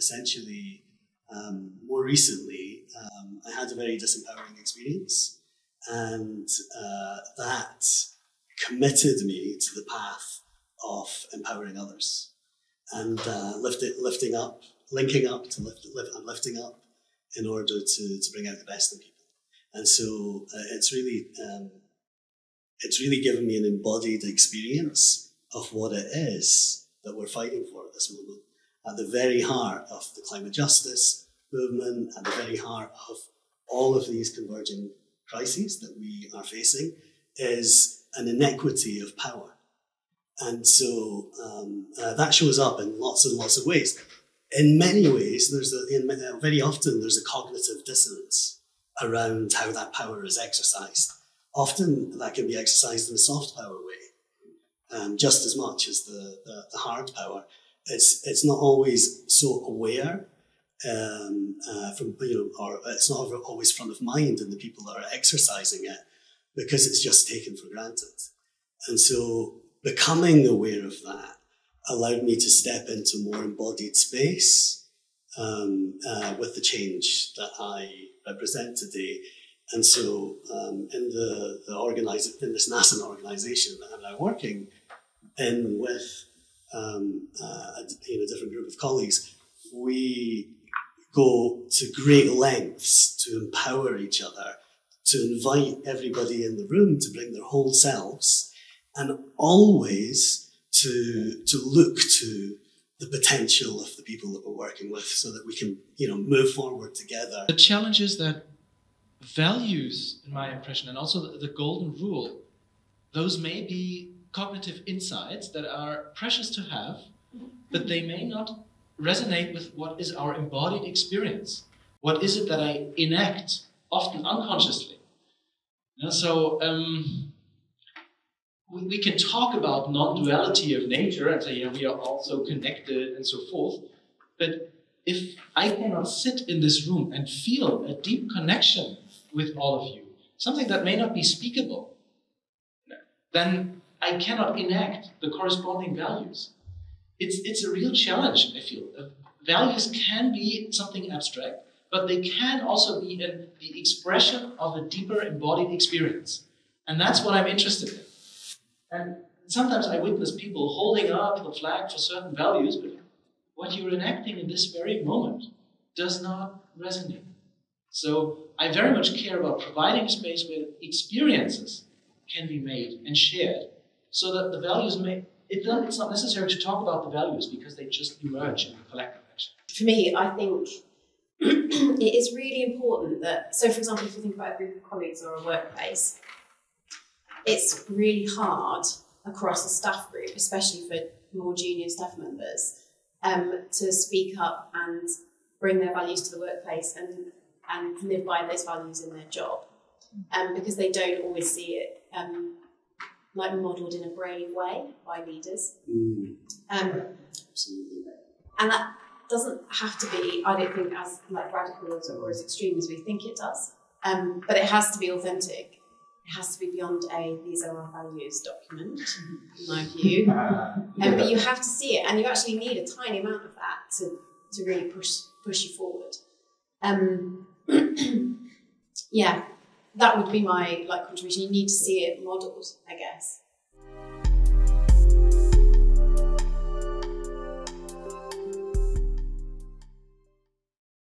essentially, more recently, I had a very disempowering experience, and that committed me to the path of empowering others and lifting up, linking up to and lifting up in order to bring out the best in people. And so it's really given me an embodied experience of what it is that we're fighting for at this moment. At the very heart of the climate justice movement, at the very heart of all of these converging crises that we are facing, is an inequity of power. And so that shows up in lots and lots of ways. In many ways, very often there's a cognitive dissonance around how that power is exercised. Often that can be exercised in a soft power way, just as much as the hard power. It's not always so aware or it's not always front of mind in the people that are exercising it, because it's just taken for granted. And so becoming aware of that allowed me to step into more embodied space with the change that I represent today. And so in this nascent organisation that I'm now working in with a different group of colleagues, we go to great lengths to empower each other, to invite everybody in the room to bring their whole selves, and always to look to the potential of the people that we're working with so that we can, move forward together. The challenge is that values, in my impression, and also the golden rule, those may be cognitive insights that are precious to have, but they may not resonate with what is our embodied experience. What is it that I enact, often unconsciously? So we can talk about non-duality of nature and say, we are all so connected and so forth, but if I cannot sit in this room and feel a deep connection with all of you, something that may not be speakable, then I cannot enact the corresponding values. It's a real challenge, I feel. Values can be something abstract, but they can also be the expression of a deeper embodied experience. And that's what I'm interested in. And sometimes I witness people holding up the flag for certain values, but what you're enacting in this very moment does not resonate. So I very much care about providing a space where experiences can be made and shared so that the values it's not necessary to talk about the values because they just emerge in the collective action. For me, I think it is really important that, so for example, if you think about a group of colleagues or a workplace, it's really hard across a staff group, especially for more junior staff members, to speak up and bring their values to the workplace and live by those values in their job, because they don't always see it modelled in a brave way by leaders. Absolutely. And that doesn't have to be, I don't think, as radical or as extreme as we think it does, but it has to be authentic. It has to be beyond these are our values document, in my view. But you have to see it, and you actually need a tiny amount of that to really push you forward. Yeah, that would be my contribution. You need to see it modelled, I guess.